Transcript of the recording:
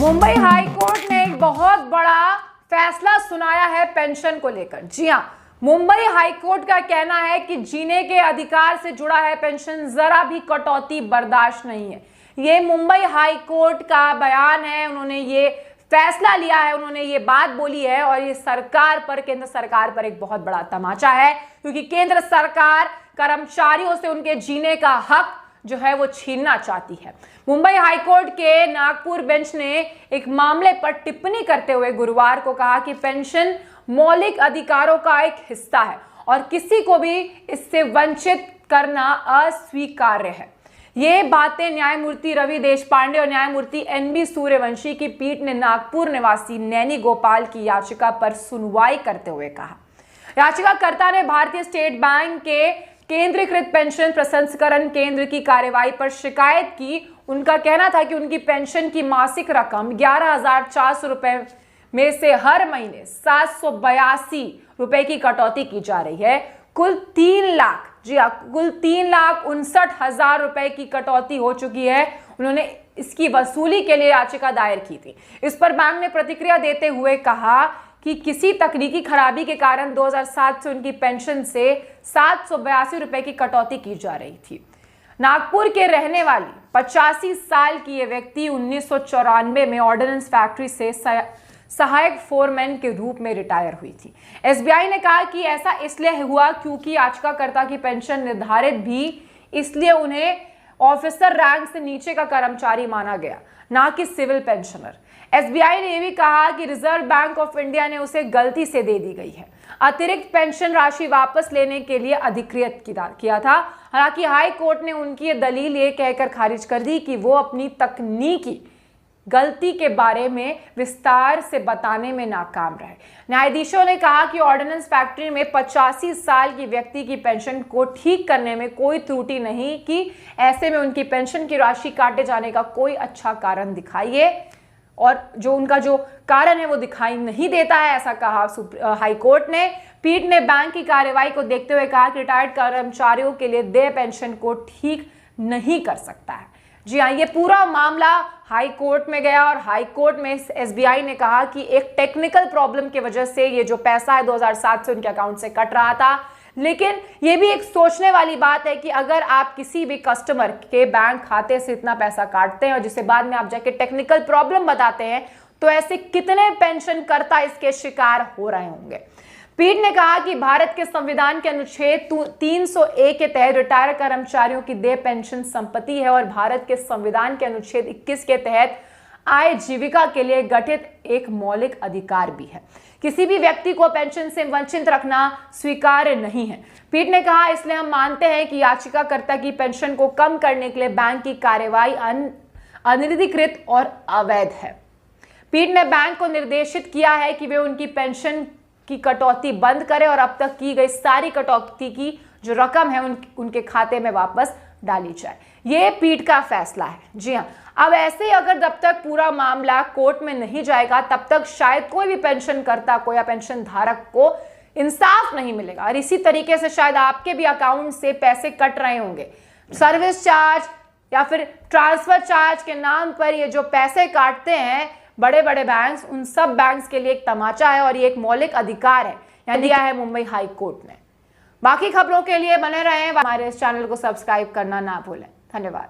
Mumbai high court ने एक बहुत बड़ा फैसला सुनाया है पेंशन को लेकर। जी हां, मुंबई हाई कोर्ट का कहना है कि जीने के अधिकार से जुड़ा है पेंशन, जरा भी कटौती बर्दाश्त नहीं है। ये मुंबई हाई कोर्ट का बयान है, उन्होंने ये फैसला लिया है, उन्होंने ये बात बोली है और ये सरकार पर, केंद्र सरकार पर एक बहुत बड़ा तमाचा है, क्योंकि केंद्र सरकार कर्मचारियों से उनके जीने का हक जो है वो छीनना चाहती है। मुंबई हाईकोर्ट के नागपुर बेंच ने एक मामले पर टिप्पणी करते हुए गुरुवार को कहा कि पेंशन मौलिक अधिकारों का एक हिस्सा है और किसी को भी इससे वंचित करना अस्वीकार्य है। ये बातें न्यायमूर्ति रवि देशपांडे और न्यायमूर्ति एनबी सूर्यवंशी की पीठ ने नागपुर निवासी नैनी गोपाल की याचिका पर सुनवाई करते हुए कहा। याचिकाकर्ता ने भारतीय स्टेट बैंक के केंद्रीकृत पेंशन प्रसंस्करण केंद्र की कार्रवाई पर शिकायत की। उनका कहना था कि उनकी पेंशन की मासिक रकम 11,400 रुपए में से हर महीने 782 रुपए की कटौती की जा रही है। कुल 3,59,60,000 रुपए की कटौती हो चुकी है। उन्होंने इसकी वसूली के लिए याचिका दायर की थी। इस पर बैंक ने प्रतिक्रिया देते हुए कहा कि किसी तकनीकी खराबी के कारण 2007 से उनकी पेंशन से 782 रुपए की कटौती की जा रही थी। नागपुर के रहने वाली 85 साल की ये व्यक्ति 1994 में ऑर्डिनेंस फैक्ट्री से सहायक फोरमैन के रूप में रिटायर हुई थी। एसबीआई ने कहा कि ऐसा इसलिए हुआ क्योंकि याचिकाकर्ता की पेंशन निर्धारित भी इसलिए उन्हें ऑफिसर रैंक से नीचे का कर्मचारी माना गया, ना कि सिविल पेंशनर। एसबीआई ने यह भी कहा कि रिजर्व बैंक ऑफ इंडिया ने उसे गलती से दे दी गई है। अतिरिक्त पेंशन राशि वापस लेने के लिए अधिकृत किया था। हालांकि हाई कोर्ट ने उनकी दलील ये कहकर खारिज कर दी कि वो अपनी तकनीकी गलती के बारे में विस्तार से बताने में नाकाम रहे। न्यायाधीशों ने कहा कि ऑर्डिनेंस फैक्ट्री में 85 साल की व्यक्ति की पेंशन को ठीक करने में कोई त्रुटि नहीं कि ऐसे में उनकी पेंशन की राशि काटे जाने का कोई अच्छा कारण दिखाइए, और जो उनका जो कारण है वो दिखाई नहीं देता है, ऐसा कहा हाई कोर्ट ने। पीठ ने बैंक की कार्रवाई को देखते हुए कहा कि रिटायर्ड कर्मचारियों के लिए देय पेंशन को ठीक नहीं कर सकता है। जी हाँ, ये पूरा मामला हाई कोर्ट में गया और हाई कोर्ट में एसबीआई ने कहा कि एक टेक्निकल प्रॉब्लम की वजह से ये जो पैसा है 2007 से उनके अकाउंट से कट रहा था। लेकिन ये भी एक सोचने वाली बात है कि अगर आप किसी भी कस्टमर के बैंक खाते से इतना पैसा काटते हैं और जिसे बाद में आप जाके टेक्निकल प्रॉब्लम बताते हैं, तो ऐसे कितने पेंशनकर्ता इसके शिकार हो रहे होंगे। पीठ ने कहा कि भारत के संविधान के अनुच्छेद 301 के तहत रिटायर कर्मचारियों की देय पेंशन संपत्ति है और भारत के संविधान के अनुच्छेद 21 के तहत आय जीविका के लिए गठित एक मौलिक अधिकार भी है। किसी भी व्यक्ति को पेंशन से वंचित रखना स्वीकार्य नहीं है। पीठ ने कहा, इसलिए हम मानते हैं कि याचिकाकर्ता की पेंशन को कम करने के लिए बैंक की कार्रवाई अनधिकृत और अवैध है। पीठ ने बैंक को निर्देशित किया है कि वे उनकी पेंशन की कटौती बंद करें और अब तक की गई सारी कटौती की जो रकम है उनके खाते में वापस डाली जाए। ये पीठ का फैसला है। जी हाँ, अब ऐसे ही अगर जब तक पूरा मामला कोर्ट में नहीं जाएगा तब तक शायद कोई भी पेंशनकर्ता को या पेंशन धारक को इंसाफ नहीं मिलेगा और इसी तरीके से शायद आपके भी अकाउंट से पैसे कट रहे होंगे। सर्विस चार्ज या फिर ट्रांसफर चार्ज के नाम पर ये जो पैसे काटते हैं बड़े बड़े बैंक्स, उन सब बैंक्स के लिए एक तमाचा है और ये एक मौलिक अधिकार है, यानी दिया है मुंबई हाई कोर्ट ने। बाकी खबरों के लिए बने रहें, हमारे इस चैनल को सब्सक्राइब करना ना भूलें। धन्यवाद।